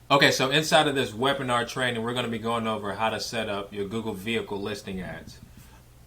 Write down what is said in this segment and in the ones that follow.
Okay, so inside of this webinar training, we're going to be going over how to set up your Google vehicle listing ads.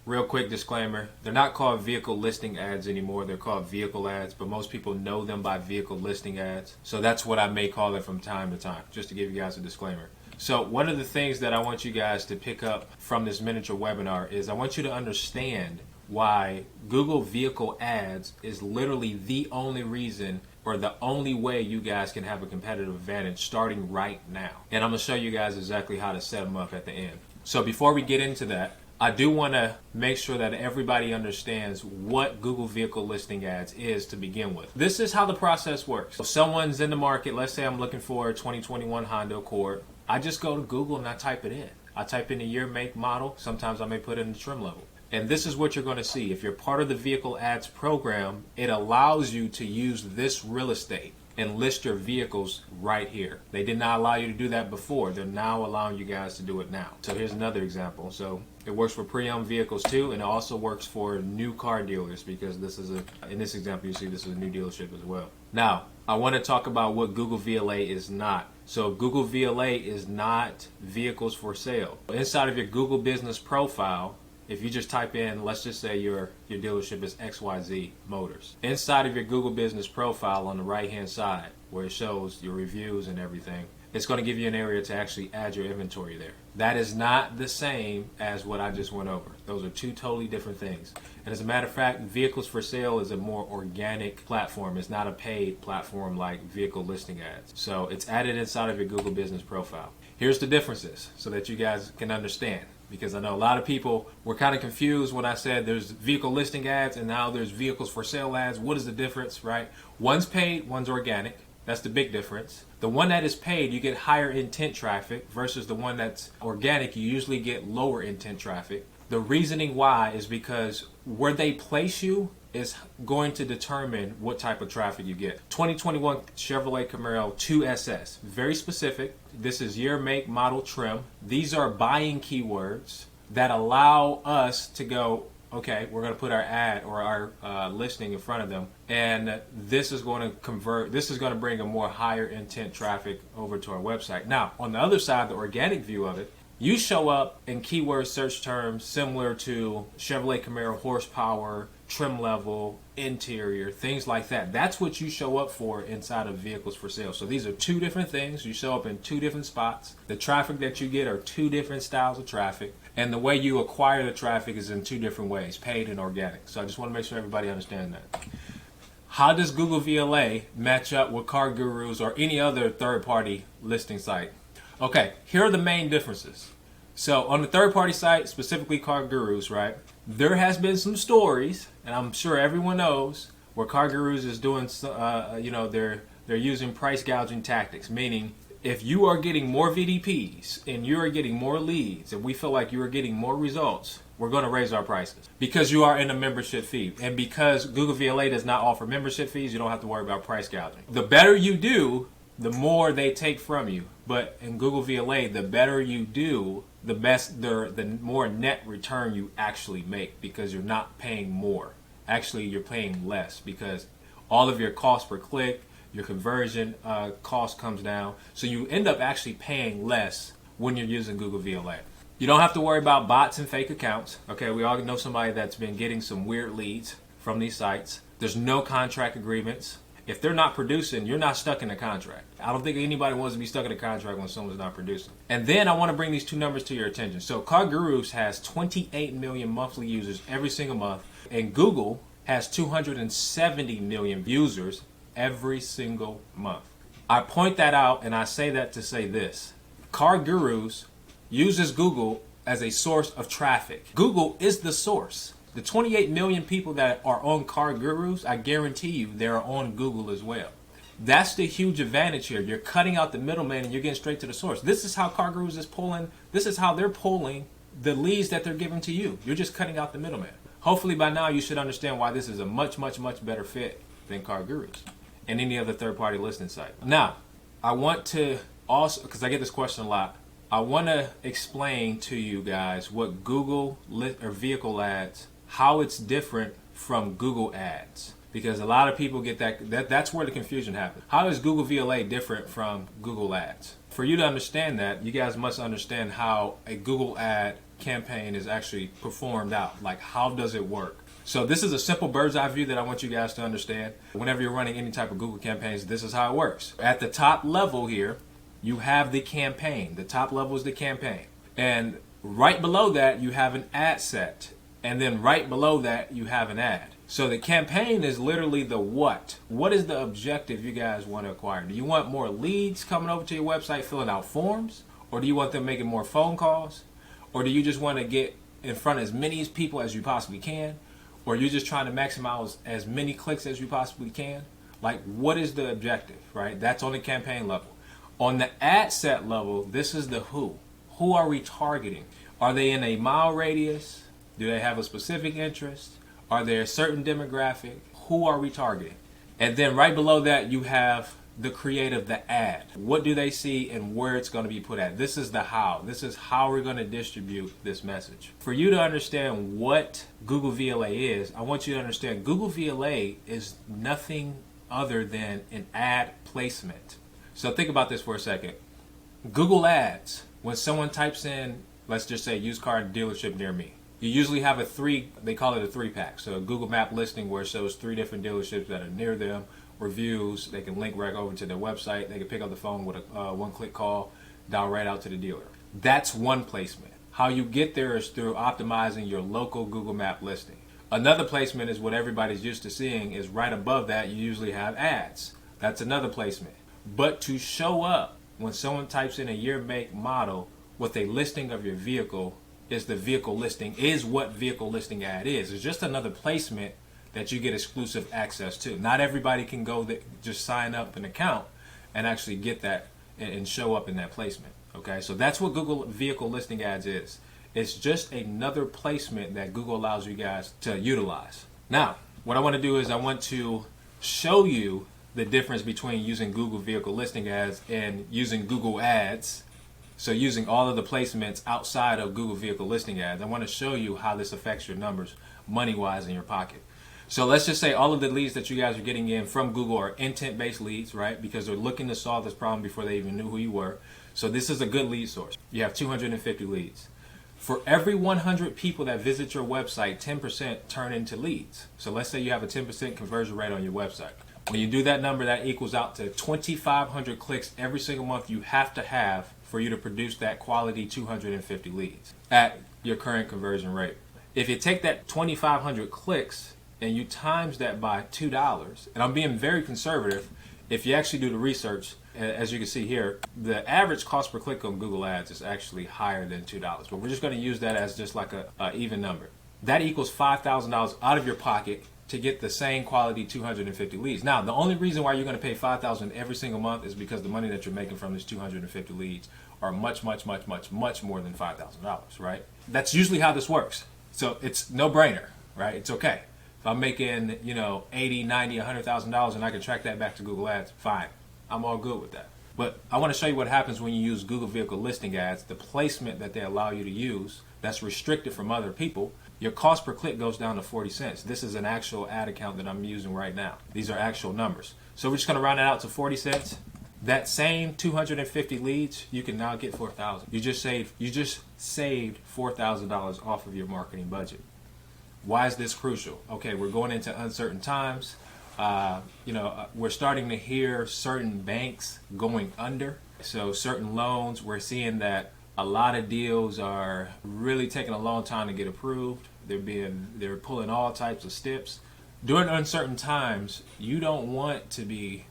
Real quick disclaimer, they're not called vehicle listing ads anymore, they're called vehicle ads, but most people know them by vehicle listing ads. So that's what I may call it from time to time, just to give you guys a disclaimer. So one of the things that I want you guys to pick up from this miniature webinar is I want you to understand why Google vehicle ads is literally the only reason or the only way you guys can have a competitive advantage starting right now. And I'm going to show you guys exactly how to set them up at the end. So before we get into that, I do want to make sure that everybody understands what Google vehicle listing ads is to begin with. This is how the process works. If someone's in the market, let's say I'm looking for a 2021 Honda Accord, I just go to Google and I type it in. I type in the year, make, model. Sometimes I may put in the trim level. And this is what you're going to see. If you're part of the vehicle ads program, it allows you to use this real estate and list your vehicles right here. They did not allow you to do that before. They're now allowing you guys to do it now. So here's another example. So it works for pre-owned vehicles too, and it also works for new car dealers because this is in this example you see this is a new dealership as well. Now, I want to talk about what Google VLA is not. So Google VLA is not vehicles for sale. Inside of your Google business profile, if you just type in, let's just say your dealership is XYZ Motors. Inside of your Google business profile on the right hand side where it shows your reviews and everything, it's going to give you an area to actually add your inventory there. That is not the same as what I just went over. Those are two totally different things. And as a matter of fact, vehicles for sale is a more organic platform. It's not a paid platform like vehicle listing ads. So it's added inside of your Google business profile. Here's the differences so that you guys can understand. Because I know a lot of people were kind of confused when I said there's vehicle listing ads and now there's vehicles for sale ads. What is the difference, right? One's paid, one's organic. That's the big difference. The one that is paid, you get higher intent traffic versus the one that's organic, you usually get lower intent traffic. The reasoning why is because where they place you is going to determine what type of traffic you get. 2021 Chevrolet Camaro 2SS, very specific. This is year, make, model, trim. These are buying keywords that allow us to go, okay, we're going to put our ad or our listing in front of them, and this is going to convert, this is going to bring a more higher intent traffic over to our website. Now, on the other side, the organic view of it, you show up in keyword search terms similar to Chevrolet Camaro horsepower, trim level, interior, things like that. That's what you show up for inside of vehicles for sale. So these are two different things. You show up in two different spots. The traffic that you get are two different styles of traffic. And the way you acquire the traffic is in two different ways, paid and organic. So I just want to make sure everybody understands that. How does Google VLA match up with CarGurus or any other third-party listing site? Okay, here are the main differences. So on the third-party site, specifically CarGurus, right, there has been some stories, and I'm sure everyone knows, where CarGurus is doing, they're using price gouging tactics, meaning if you are getting more VDPs and you are getting more leads and we feel like you are getting more results, we're going to raise our prices because you are in a membership fee. And because Google VLA does not offer membership fees, you don't have to worry about price gouging. The better you do, the more they take from you. But in Google VLA, the better you do, the more net return you actually make because you're not paying more. Actually, you're paying less because all of your cost per click, your conversion cost comes down. So you end up actually paying less when you're using Google VLA. You don't have to worry about bots and fake accounts. Okay, we all know somebody that's been getting some weird leads from these sites. There's no contract agreements. If they're not producing, you're not stuck in a contract. I don't think anybody wants to be stuck in a contract when someone's not producing. And then I want to bring these two numbers to your attention. So CarGurus has 28 million monthly users every single month, and Google has 270 million users every single month. I point that out and I say that to say this. CarGurus uses Google as a source of traffic. Google is the source. The 28 million people that are on CarGurus, I guarantee you they're on Google as well. That's the huge advantage here. You're cutting out the middleman and you're getting straight to the source. This is how CarGurus is pulling, this is how they're pulling the leads that they're giving to you. You're just cutting out the middleman. Hopefully by now you should understand why this is a much, much, much better fit than CarGurus and any other third-party listing site. Now, I want to also, because I get this question a lot, I want to explain to you guys what Google or vehicle ads, how it's different from Google ads. because a lot of people get that's where the confusion happens. How is Google VLA different from Google Ads? For you to understand that, you guys must understand how a Google ad campaign is actually performed out. Like, how does it work? So this is a simple bird's eye view that I want you guys to understand. Whenever you're running any type of Google campaigns, this is how it works. At the top level here, you have the campaign. The top level is the campaign. And right below that, you have an ad set. And then right below that, you have an ad. So the campaign is literally the what. What is the objective you guys want to acquire? Do you want more leads coming over to your website filling out forms? Or do you want them making more phone calls? Or do you just want to get in front of as many people as you possibly can? Or you're just trying to maximize as many clicks as you possibly can? Like, what is the objective, right? That's on the campaign level. On the ad set level, this is the who. Who are we targeting? Are they in a mile radius? Do they have a specific interest? Are there a certain demographic? Who are we targeting? And then right below that, you have the creative, the ad. What do they see and where it's going to be put at? This is the how. This is how we're going to distribute this message. For you to understand what Google VLA is, I want you to understand Google VLA is nothing other than an ad placement. So think about this for a second. Google Ads, when someone types in, let's just say used car dealership near me, you usually have they call it a 3-pack. So a Google map listing where it shows 3 different dealerships that are near them, reviews, they can link right over to their website, they can pick up the phone with a one-click call, dial right out to the dealer. That's one placement. How you get there is through optimizing your local Google map listing. Another placement is what everybody's used to seeing is right above that you usually have ads. That's another placement. But to show up when someone types in a year, make, model with a listing of your vehicle is the vehicle listing, is what vehicle listing ad is. It's just another placement that you get exclusive access to. Not everybody can go just sign up an account and actually get that and show up in that placement. Okay, so that's what Google vehicle listing ads is. It's just another placement that Google allows you guys to utilize. Now, what I want to do is I want to show you the difference between using Google vehicle listing ads and using Google Ads. So using all of the placements outside of Google vehicle listing ads, I want to show you how this affects your numbers money-wise in your pocket. So let's just say all of the leads that you guys are getting in from Google are intent-based leads, right? Because they're looking to solve this problem before they even knew who you were. So this is a good lead source. You have 250 leads. For every 100 people that visit your website, 10% turn into leads. So let's say you have a 10% conversion rate on your website. When you do that number, that equals out to 2,500 clicks every single month you have to have for you to produce that quality 250 leads at your current conversion rate. If you take that 2,500 clicks and you times that by $2, and I'm being very conservative, if you actually do the research, as you can see here, the average cost per click on Google Ads is actually higher than $2. But we're just going to use that as just like a even number. That equals $5,000 out of your pocket to get the same quality 250 leads. Now, the only reason why you're going to pay $5,000 every single month is because the money that you're making from these 250 leads are much more than $5,000, right? That's usually how this works. So it's no brainer, right? It's okay. If I'm making, $80, $90, $100,000 and I can track that back to Google Ads, fine. I'm all good with that. But I want to show you what happens when you use Google vehicle listing ads, the placement that they allow you to use that's restricted from other people. Your cost per click goes down to 40 cents. This is an actual ad account that I'm using right now. These are actual numbers. So we're just going to round it out to 40 cents. That same 250 leads, you can now get 4,000. You just saved $4,000 off of your marketing budget. Why is this crucial? Okay, we're going into uncertain times. We're starting to hear certain banks going under. So certain loans, we're seeing that a lot of deals are really taking a long time to get approved. They're pulling all types of steps. During uncertain times, you don't want to be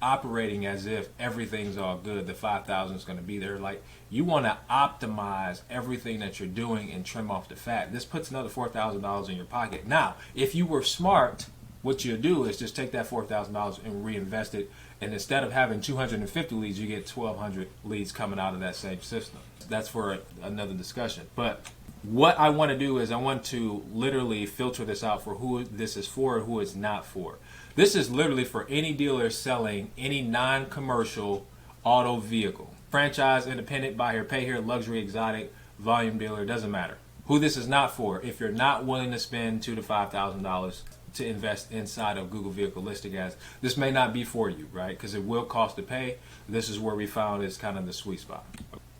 operating as if everything's all good. The 5,000 is going to be there. Like, you want to optimize everything that you're doing and trim off the fat. This puts another $4,000 in your pocket. Now, if you were smart, what you'll do is just take that $4,000 and reinvest it. And instead of having 250 leads, you get 1,200 leads coming out of that same system. That's for another discussion. But what I want to do is I want to literally filter this out for who this is for and who it's not for. This is literally for any dealer selling any non-commercial auto vehicle. Franchise, independent, buy here, pay here, luxury, exotic, volume dealer, doesn't matter. Who this is not for, if you're not willing to spend $2,000 to $5,000 to invest inside of Google Vehicle Listing Ads. This may not be for you, right? Because it will cost to pay. This is where we found is kind of the sweet spot.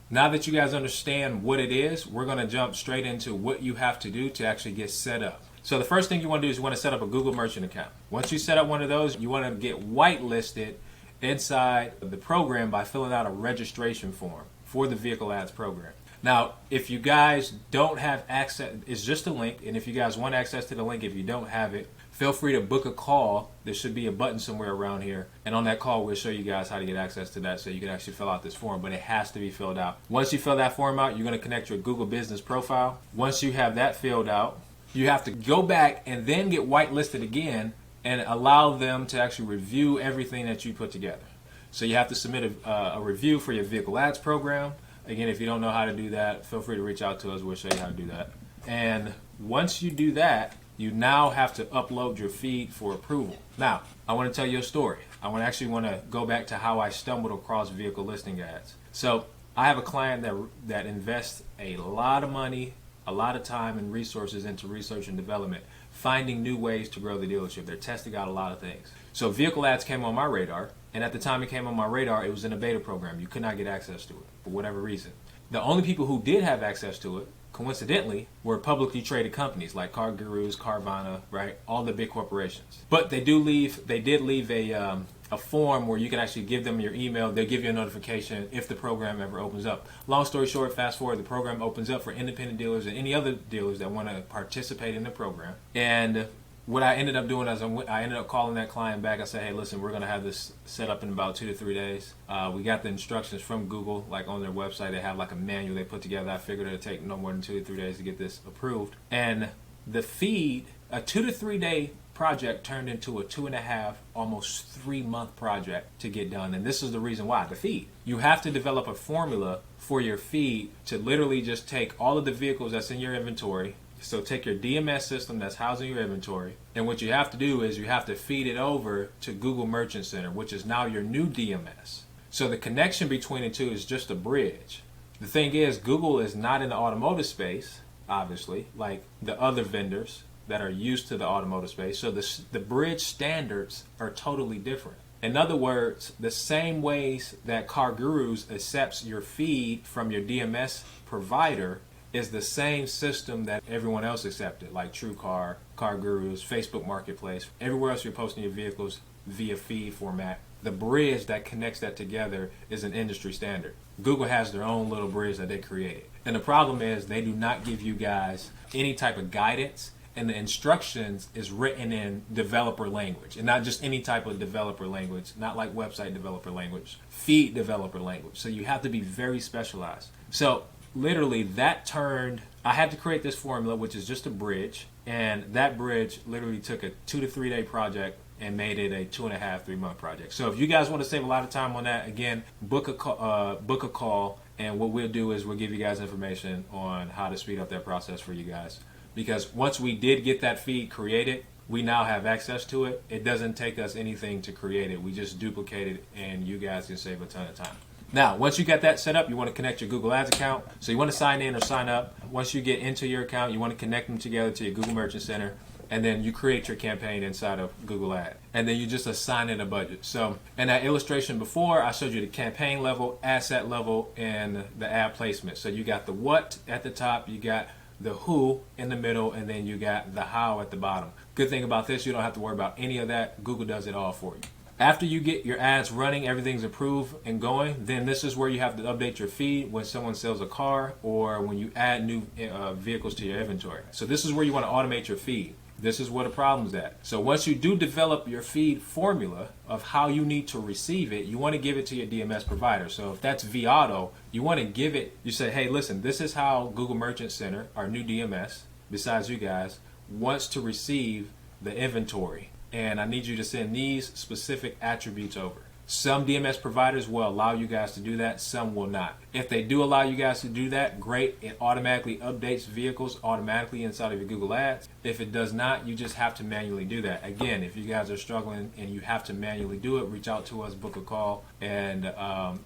Now that you guys understand what it is, we're going to jump straight into what you have to do to actually get set up. So the first thing you want to do is you want to set up a Google Merchant account. Once you set up one of those, you want to get whitelisted inside the program by filling out a registration form for the Vehicle Ads program. Now, if you guys don't have access, it's just a link, and if you guys want access to the link, if you don't have it, feel free to book a call. There should be a button somewhere around here, and on that call, we'll show you guys how to get access to that so you can actually fill out this form, but it has to be filled out. Once you fill that form out, you're going to connect your Google Business profile. Once you have that filled out, you have to go back and then get whitelisted again and allow them to actually review everything that you put together. So you have to submit a review for your Vehicle Ads program. Again, if you don't know how to do that, feel free to reach out to us. We'll show you how to do that. And once you do that, you now have to upload your feed for approval. Now, I want to tell you a story. I actually want to go back to how I stumbled across Vehicle Listing Ads. So I have a client that invests a lot of money, a lot of time and resources into research and development, finding new ways to grow the dealership. They're testing out a lot of things. So Vehicle Ads came on my radar, and at the time it came on my radar, it was in a beta program. You could not get access to it for whatever reason. The only people who did have access to it, coincidentally, were publicly traded companies like CarGurus, Carvana, right? All the big corporations. But they did leave a form where you can actually give them your email. They'll give you a notification if the program ever opens up. Long story short, fast forward, the program opens up for independent dealers and any other dealers that want to participate in the program. And what I ended up doing is I ended up calling that client back. I said, hey, listen, we're going to have this set up in about 2 to 3 days. We got the instructions from Google, like on their website. They have like a manual they put together. I figured it would take no more than 2 to 3 days to get this approved. And the feed, a 2 to 3 day project turned into a 2.5, almost 3 month project to get done. And this is the reason why, the feed. You have to develop a formula for your feed to literally just take all of the vehicles that's in your inventory. So take your DMS system that's housing your inventory, and what you have to do is you have to feed it over to Google Merchant Center, which is now your new DMS. So the connection between the two is just a bridge. The thing is, Google is not in the automotive space, obviously, like the other vendors that are used to the automotive space. So the bridge standards are totally different. In other words, the same ways that CarGurus accepts your feed from your DMS provider is the same system that everyone else accepted, like TrueCar, CarGurus, Facebook Marketplace, everywhere else you're posting your vehicles via feed format. The bridge that connects that together is an industry standard. Google has their own little bridge that they created. And the problem is they do not give you guys any type of guidance, and the instructions is written in developer language, and not just any type of developer language, not like website developer language, feed developer language. So you have to be very specialized. So literally I had to create this formula, which is just a bridge, and that bridge literally took a 2 to 3 day project and made it a 2.5, 3 month project. So if you guys want to save a lot of time on that, again, book a call, and what we'll do is we'll give you guys information on how to speed up that process for you guys. Because once we did get that feed created, we now have access to it. It doesn't take us anything to create it. We just duplicate it, and you guys can save a ton of time. Now, once you got that set up, you want to connect your Google Ads account. So you want to sign in or sign up. Once you get into your account, you want to connect them together to your Google Merchant Center, and then you create your campaign inside of Google Ads. And then you just assign it a budget. So in that illustration before, I showed you the campaign level, asset level, and the ad placement. So you got the what at the top, you got the who in the middle, and then you got the how at the bottom. Good thing about this, you don't have to worry about any of that. Google does it all for you. After you get your ads running, everything's approved and going, then this is where you have to update your feed when someone sells a car or when you add new vehicles to your inventory. So this is where you want to automate your feed. This is where the problem's at. So once you do develop your feed formula of how you need to receive it, you want to give it to your DMS provider. So if that's vAuto, you want to give it, you say, hey, listen, this is how Google Merchant Center, our new DMS, besides you guys, wants to receive the inventory. And I need you to send these specific attributes over. Some DMS providers will allow you guys to do that, some will not. If they do allow you guys to do that, great. It automatically updates vehicles automatically inside of your Google Ads. If it does not, you just have to manually do that. Again, if you guys are struggling and you have to manually do it, reach out to us, book a call, and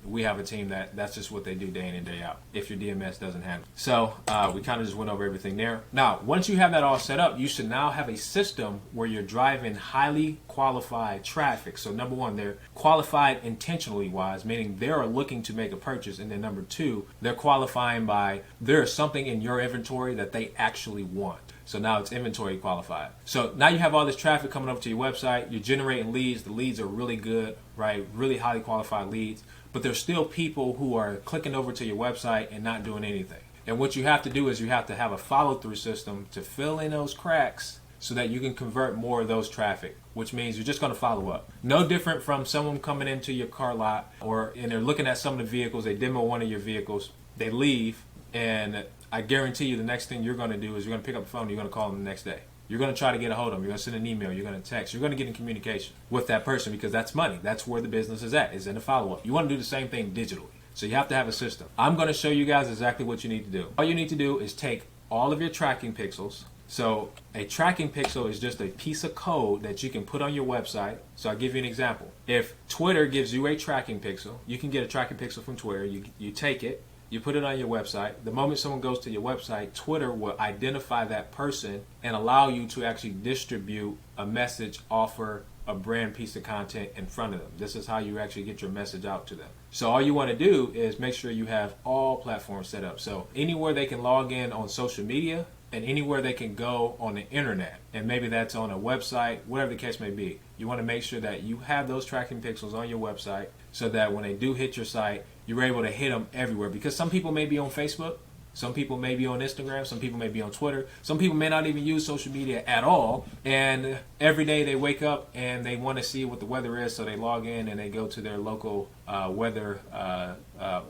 we have a team that's just what they do day in and day out if your DMS doesn't handle it. So we kind of just went over everything there. Now, once you have that all set up, you should now have a system where you're driving highly qualified traffic. So number one, they're qualified intentionally wise, meaning they are looking to make a purchase. And then number two, they're qualifying by there is something in your inventory that they actually want. So now it's inventory qualified. So now you have all this traffic coming over to your website. You're generating leads. The leads are really good, right? Really highly qualified leads. But there's still people who are clicking over to your website and not doing anything. And what you have to do is you have to have a follow-through system to fill in those cracks so that you can convert more of those traffic, which means you're just going to follow up. No different from someone coming into your car lot and they're looking at some of the vehicles. They demo one of your vehicles. They leave, and I guarantee you the next thing you're going to do is you're going to pick up the phone and you're going to call them the next day. You're going to try to get a hold of them. You're going to send an email. You're going to text. You're going to get in communication with that person because that's money. That's where the business is at, is in the follow-up. You want to do the same thing digitally. So you have to have a system. I'm going to show you guys exactly what you need to do. All you need to do is take all of your tracking pixels. So a tracking pixel is just a piece of code that you can put on your website. So I'll give you an example. If Twitter gives you a tracking pixel, you can get a tracking pixel from Twitter. You take it. You put it on your website. The moment someone goes to your website, Twitter will identify that person and allow you to actually distribute a message, offer a brand piece of content in front of them. This is how you actually get your message out to them. So all you want to do is make sure you have all platforms set up. So anywhere they can log in on social media and anywhere they can go on the internet, and maybe that's on a website, whatever the case may be, you want to make sure that you have those tracking pixels on your website so that when they do hit your site, you're able to hit them everywhere. Because some people may be on Facebook, some people may be on Instagram, some people may be on Twitter, some people may not even use social media at all, and every day they wake up and they want to see what the weather is, so they log in and they go to their local weather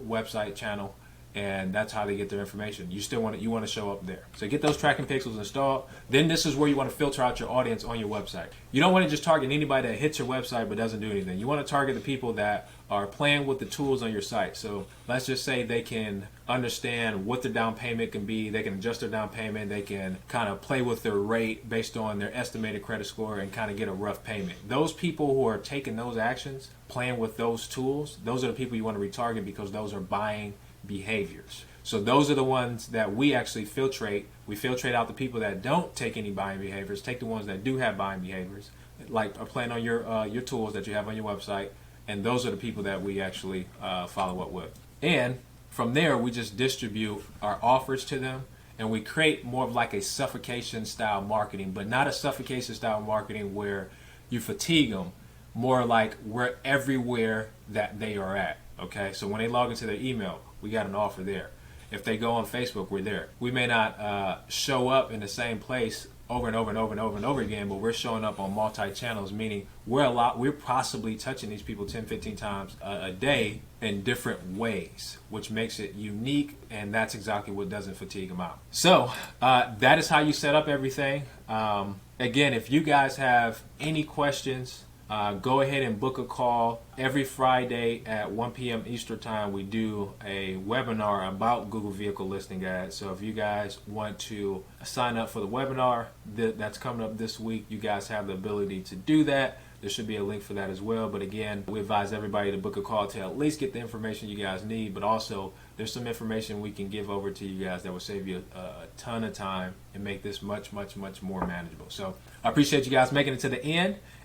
website channel, and that's how they get their information. You want to show up there. So get those tracking pixels installed. Then this is where you want to filter out your audience on your website. You don't want to just target anybody that hits your website but doesn't do anything. You want to target the people that are playing with the tools on your site. So let's just say they can understand what their down payment can be. They can adjust their down payment. They can kind of play with their rate based on their estimated credit score and kind of get a rough payment. Those people who are taking those actions, playing with those tools, those are the people you want to retarget because those are buying behaviors. So those are the ones that we actually filtrate. We filtrate out the people that don't take any buying behaviors, take the ones that do have buying behaviors, like are playing on your tools that you have on your website, and those are the people that we actually follow up with. And from there, we just distribute our offers to them, and we create more of like a suffocation style marketing, but not a suffocation style marketing where you fatigue them, more like we're everywhere that they are at. Okay, so when they log into their email, we got an offer there. If they go on Facebook, we're there. We may not show up in the same place over and over and over and over and over again, but we're showing up on multi-channels, meaning we're possibly touching these people 10, 15 times a day in different ways, which makes it unique, and that's exactly what doesn't fatigue them out. So that is how you set up everything. Again, if you guys have any questions, go ahead and book a call. Every Friday at 1 p.m. Eastern Time, we do a webinar about Google Vehicle Listing Ads. So if you guys want to sign up for the webinar that's coming up this week, you guys have the ability to do that. There should be a link for that as well. But again, we advise everybody to book a call to at least get the information you guys need. But also, there's some information we can give over to you guys that will save you a ton of time and make this much, much, much more manageable. So I appreciate you guys making it to the end.